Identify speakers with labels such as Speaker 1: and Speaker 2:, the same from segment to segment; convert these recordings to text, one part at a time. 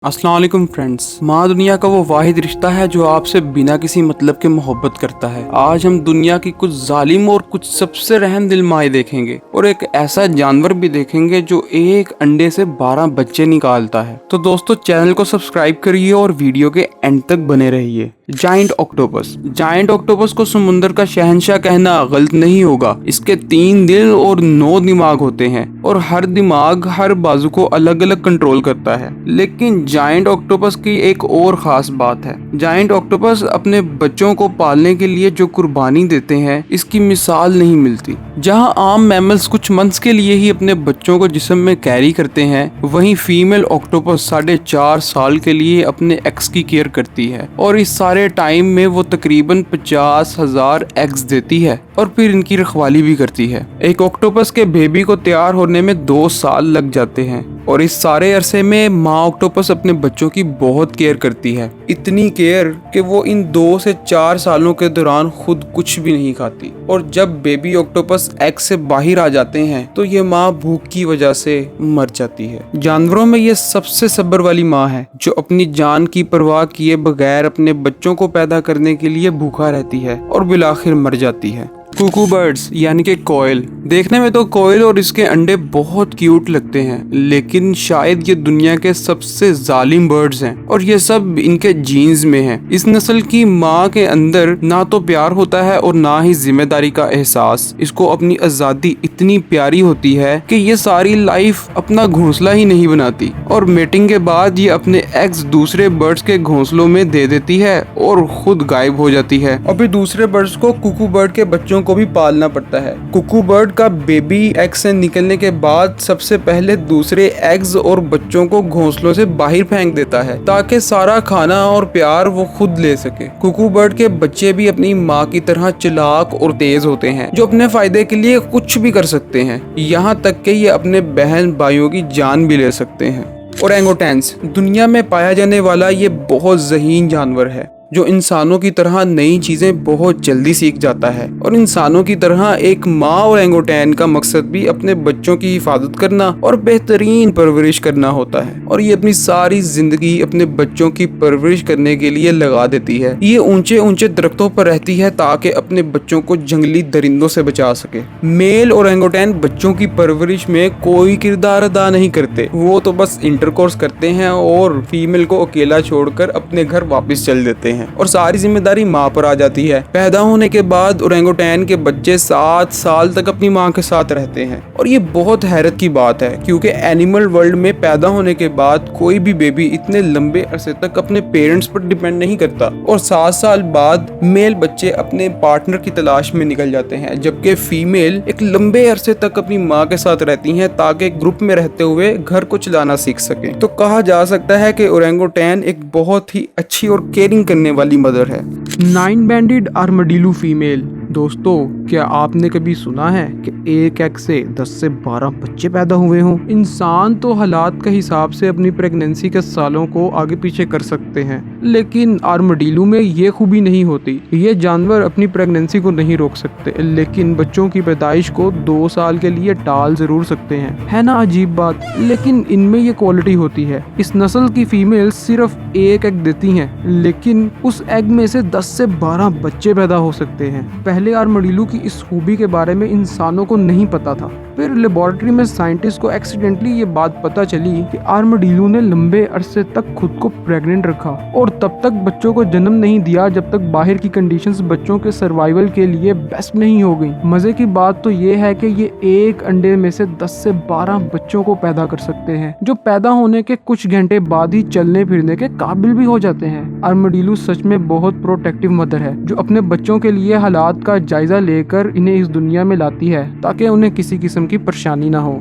Speaker 1: अस्सलाम वालेकुम फ्रेंड्स। माँ दुनिया का वो वाहिद रिश्ता है जो आपसे बिना किसी मतलब के मोहब्बत करता है। आज हम दुनिया की कुछ जालिम और कुछ सबसे रहम दिल माए देखेंगे और एक ऐसा जानवर भी देखेंगे जो एक अंडे से 12 बच्चे निकालता है। तो दोस्तों चैनल को सब्सक्राइब करिए और वीडियो के एंड तक बने रहिए। Giant octopus. जायंट ऑक्टोपस को समुद्र का शहंशाह कहना गलत नहीं होगा। इसके 3 दिल और 9 दिमाग होते हैं और हर दिमाग हर बाजू को अलग अलग कंट्रोल करता है। लेकिन जायंट ऑक्टोपस की एक और खास बात है। जायंट ऑक्टोपस अपने बच्चों को पालने के लिए जो कुर्बानी देते हैं इसकी मिसाल नहीं मिलती। जहां आम मैमल्स कुछ मंथ्स के लिए ही अपने बच्चों को जिस्म में कैरी करते हैं, वहीं फीमेल ऑक्टोपस 4.5 साल के लिए अपने एग्स की केयर करती है और इस सारे टाइम में वो तकरीबन 50,000 एग्स देती है और फिर इनकी रखवाली भी करती है। एक ऑक्टोपस के बेबी को तैयार होने में 2 साल लग जाते हैं और इस सारे अरसे में माँ ऑक्टोपस अपने बच्चों की बहुत केयर करती है। इतनी केयर कि वो इन 2 से 4 सालों के दौरान खुद कुछ भी नहीं खाती और जब बेबी ऑक्टोपस एग से बाहर आ जाते हैं तो ये माँ भूख की वजह से मर जाती है। जानवरों में ये सबसे सब्र वाली माँ है जो अपनी जान की परवाह किए बगैर अपने बच्चों को पैदा करने के लिए भूखा रहती है और बिलाखिर मर जाती है। कुकू बर्ड्स यानी कि कोयल। देखने में तो कोयल और इसके अंडे बहुत क्यूट लगते हैं, लेकिन शायद ये दुनिया के सबसे जालिम बर्ड्स हैं और ये सब इनके जीन्स में है। इस नस्ल की माँ के अंदर ना तो प्यार होता है और ना ही जिम्मेदारी का एहसास। इसको अपनी आजादी इतनी प्यारी होती है कि ये सारी लाइफ अपना घोंसला ही नहीं बनाती और मेटिंग के बाद ये अपने एग्स दूसरे बर्ड्स के घोंसलों में दे देती है और खुद गायब हो जाती है। अभी दूसरे बर्ड्स को कुकू बर्ड के बच्चों को भी पालना पड़ता है। कुकू बर्ड का बेबी एग से निकलने के बाद सबसे पहले दूसरे एग्स और बच्चों को घोंसलों से बाहर फेंक देता है ताकि सारा खाना और प्यार वो खुद ले सके। कुकू बर्ड के बच्चे भी अपनी माँ की तरह चालाक और तेज होते हैं जो अपने फायदे के लिए कुछ भी कर सकते हैं, यहाँ तक कि ये अपने बहन भाइयों की जान भी ले सकते हैं। ओरंगुटैन्स। दुनिया में पाया जाने वाला ये बहुत ज़हीन जानवर है जो इंसानों की तरह नई चीजें बहुत जल्दी सीख जाता है और इंसानों की तरह एक माँ ओरंगुटैन का मकसद भी अपने बच्चों की हिफाजत करना और बेहतरीन परवरिश करना होता है और ये अपनी सारी जिंदगी अपने बच्चों की परवरिश करने के लिए लगा देती है। ये ऊंचे ऊंचे दरख्तों पर रहती है ताकि अपने बच्चों को जंगली दरिंदों से बचा सके। मेल ओरंगुटैन बच्चों की परवरिश में कोई किरदार अदा नहीं करते, वो तो बस इंटरकोर्स करते हैं और फीमेल को अकेला छोड़कर अपने घर वापस चल देते हैं और सारी जिम्मेदारी माँ पर आ जाती है। पैदा होने के बाद ओरंगुटैन के बच्चे 7 साल तक अपनी माँ के साथ रहते हैं और ये बहुत हैरत की बात है क्योंकि एनिमल वर्ल्ड में पैदा होने के बाद कोई भी बेबी इतने लंबे अरसे तक अपने पेरेंट्स पर डिपेंड नहीं करता और 7 साल बाद मेल बच्चे अपने पार्टनर की तलाश में निकल जाते हैं, जबकि फीमेल एक लंबे अरसे तक अपनी माँ के साथ रहती हैं ताकि ग्रुप में रहते हुए घर को चलाना सीख सके। तो कहा जा सकता है कि ओरंगुटैन एक बहुत ही अच्छी और केयरिंग करने वाली मदर है। 9 बैंडेड आर्मडिलो फीमेल। दोस्तों क्या आपने कभी सुना है कि एक एग से 10 से 12 बच्चे पैदा हुए हों? इंसान तो हालात के हिसाब से अपनी प्रेगनेंसी के सालों को आगे पीछे कर सकते हैं, लेकिन आर्मडिलो में ये खूबी नहीं होती। ये जानवर अपनी प्रेगनेंसी को नहीं रोक सकते, लेकिन बच्चों की पैदाइश को 2 साल के लिए टाल जरूर सकते हैं। है ना अजीब बात, लेकिन इनमें ये क्वालिटी होती है। इस नस्ल की फीमेल सिर्फ एक एग देती हैं, लेकिन उस एग में से 10 से 12 बच्चे पैदा हो सकते हैं। पहले आर्मडिलो की इस खूबी के बारे में इंसानों को नहीं पता था, फिर लेबोरेटरी में साइंटिस्ट को एक्सीडेंटली ये बात पता चली कि आर्मडिलो ने लंबे अरसे तक खुद को प्रेग्नेंट रखा और तब तक बच्चों को जन्म नहीं दिया जब तक बाहर की कंडीशंस बच्चों के सर्वाइवल के लिए बेस्ट नहीं हो गई। मजे की बात तो ये है कि ये एक अंडे में से 10 से 12 बच्चों को पैदा कर सकते हैं जो पैदा होने के कुछ घंटे बाद ही चलने फिरने के काबिल भी हो जाते हैं। आर्मडिलो सच में बहुत प्रोटेक्टिव मदर है जो अपने बच्चों के लिए हालात का जायजा लेकर इन्हें इस दुनिया में लाती है ताकि उन्हें किसी किस्म की परेशानी ना हो।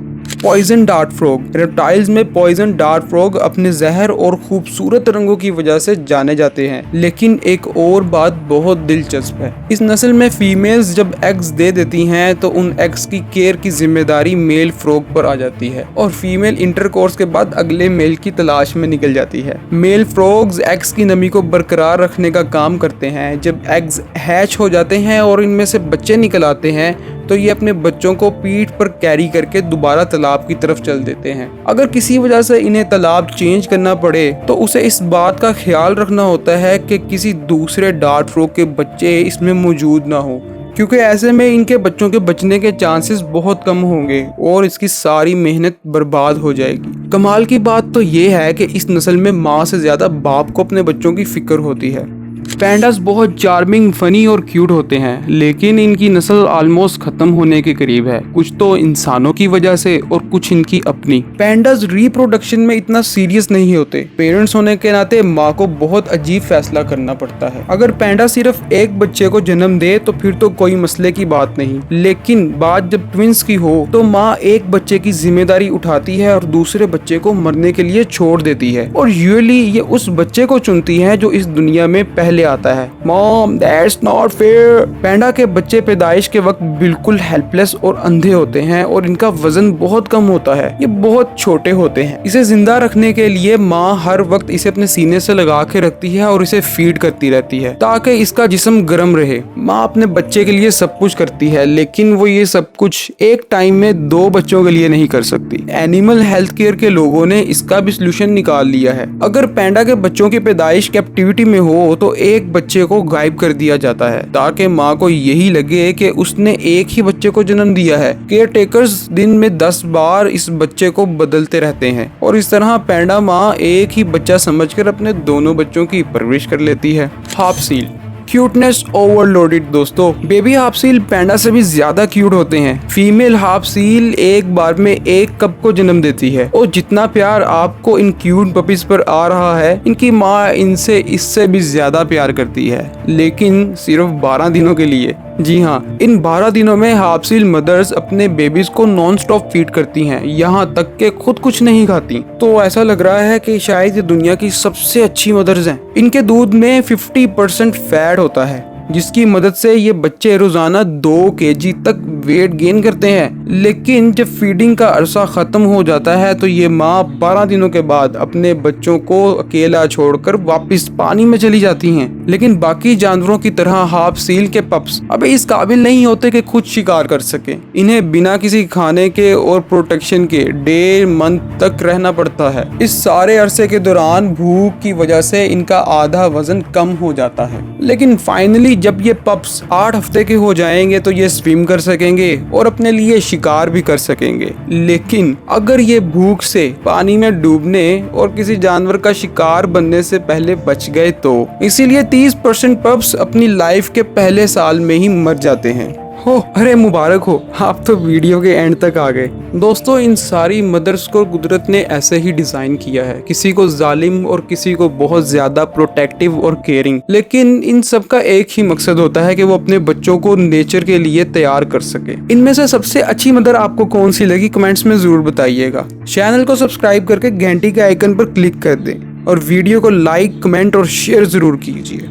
Speaker 1: Poison dart frog. रेप्टाइल्स में पॉइजन डार्ट फ्रॉग अपने जहर और खूबसूरत रंगों की वजह से जाने जाते हैं, लेकिन एक और बात बहुत दिलचस्प है। इस नस्ल में फीमेल्स जब एग्स दे देती हैं तो उन एग्स की केयर की जिम्मेदारी मेल फ्रॉग पर आ जाती है और फीमेल इंटरकोर्स के बाद अगले मेल की तलाश में निकल जाती है। मेल फ्रॉग्स एग्स की नमी को बरकरार रखने का काम करते हैं। जब एग्स हैच हो जाते हैं और इनमें से बच्चे निकल आते हैं तो ये अपने बच्चों को पीठ पर कैरी करके दोबारा तालाब की तरफ चल देते हैं। अगर किसी वजह से इन्हें तालाब चेंज करना पड़े तो उसे इस बात का ख्याल रखना होता है कि किसी दूसरे डार्ट फ्रॉग के बच्चे इसमें मौजूद ना हो, क्योंकि ऐसे में इनके बच्चों के बचने के चांसेस बहुत कम होंगे और इसकी सारी मेहनत बर्बाद हो जाएगी। कमाल की बात तो ये है कि इस नस्ल में माँ से ज्यादा बाप को अपने बच्चों की फिक्र होती है। पैंडास बहुत चार्मिंग, फनी और क्यूट होते हैं, लेकिन इनकी नस्ल ऑलमोस्ट खत्म होने के करीब है, कुछ तो इंसानों की वजह से और कुछ इनकी अपनी। पैंडास रिप्रोडक्शन में इतना सीरियस नहीं होते। पेरेंट्स होने के नाते माँ को बहुत अजीब फैसला करना पड़ता है। अगर पैंडा सिर्फ एक बच्चे को जन्म दे तो फिर तो कोई मसले की बात नहीं, लेकिन बात जब ट्विंस की हो तो माँ एक बच्चे की जिम्मेदारी उठाती है और दूसरे बच्चे को मरने के लिए छोड़ देती है, और यूजुअली ये उस बच्चे को चुनती है जो इस दुनिया में पहले आता है। Mom, that's not fair. Panda के बच्चे पैदाइश के वक्त बिल्कुल हेल्पलेस और अंधे होते हैं और इनका वजन बहुत कम होता है। ये बहुत छोटे होते हैं। इसे जिंदा रखने के लिए माँ हर वक्त इसे अपने सीने से लगा के रखती है और इसे फीड करती रहती है ताकि इसका जिस्म गर्म रहे। माँ अपने बच्चे के लिए सब कुछ करती है, लेकिन वो ये सब कुछ एक टाइम में 2 बच्चों के लिए नहीं कर सकती। एनिमल हेल्थ केयर के लोगों ने इसका भी सोल्यूशन निकाल लिया है। अगर पैंडा के बच्चों की पैदाइश कैप्टिविटी में हो तो एक बच्चे को गायब कर दिया जाता है ताकि माँ को यही लगे कि उसने एक ही बच्चे को जन्म दिया है। केयर टेकर्स दिन में 10 बार इस बच्चे को बदलते रहते हैं और इस तरह पैंडा माँ एक ही बच्चा समझकर अपने दोनों बच्चों की परवरिश कर लेती है। Half seal cuteness overloaded. दोस्तों, बेबी हाफ सील पैंडा से भी ज्यादा क्यूट होते हैं। फीमेल हाफ सील एक बार में 1 कप को जन्म देती है और जितना प्यार आपको इन क्यूट पपीज पर आ रहा है, इनकी माँ इनसे इससे भी ज्यादा प्यार करती है, लेकिन सिर्फ 12 दिनों के लिए। जी हाँ, इन 12 दिनों में हाफ सील मदर्स अपने बेबीज को नॉन स्टॉप फीड करती हैं, यहाँ तक के खुद कुछ नहीं खाती। तो ऐसा लग रहा है कि शायद ये दुनिया की सबसे अच्छी मदर्स हैं। इनके दूध में 50% फैट होता है, जिसकी मदद से ये बच्चे रोजाना 2 kg तक वेट गेन करते हैं। लेकिन जब फीडिंग का अरसा खत्म हो जाता है तो ये माँ 12 दिनों के बाद अपने बच्चों को अकेला छोड़कर वापस पानी में चली जाती हैं। लेकिन बाकी जानवरों की तरह हाफ सील के पप्स अब इस काबिल नहीं होते कि खुद शिकार कर सके। इन्हें बिना किसी खाने के और प्रोटेक्शन के 1.5 मंथ तक रहना पड़ता है। इस सारे अरसे के दौरान भूख की वजह से इनका आधा वजन कम हो जाता है, लेकिन फाइनली जब ये पप्स 8 हफ्ते के हो जाएंगे तो ये स्विम कर सकेंगे और अपने लिए शिकार भी कर सकेंगे। लेकिन अगर ये भूख से पानी में डूबने और किसी जानवर का शिकार बनने से पहले बच गए तो इसीलिए 30% पप्स अपनी लाइफ के पहले साल में ही मर जाते हैं। हो, अरे मुबारक हो, आप तो वीडियो के एंड तक आ गए। दोस्तों, इन सारी मदर्स को कुदरत ने ऐसे ही डिजाइन किया है, किसी को जालिम और किसी को बहुत ज्यादा प्रोटेक्टिव और केयरिंग, लेकिन इन सब का एक ही मकसद होता है कि वो अपने बच्चों को नेचर के लिए तैयार कर सके। इनमें से सबसे अच्छी मदर आपको कौन सी लगी, कमेंट्स में जरूर बताइएगा। चैनल को सब्सक्राइब करके घंटी के आइकन पर क्लिक कर दें और वीडियो को लाइक, कमेंट और शेयर जरूर कीजिए।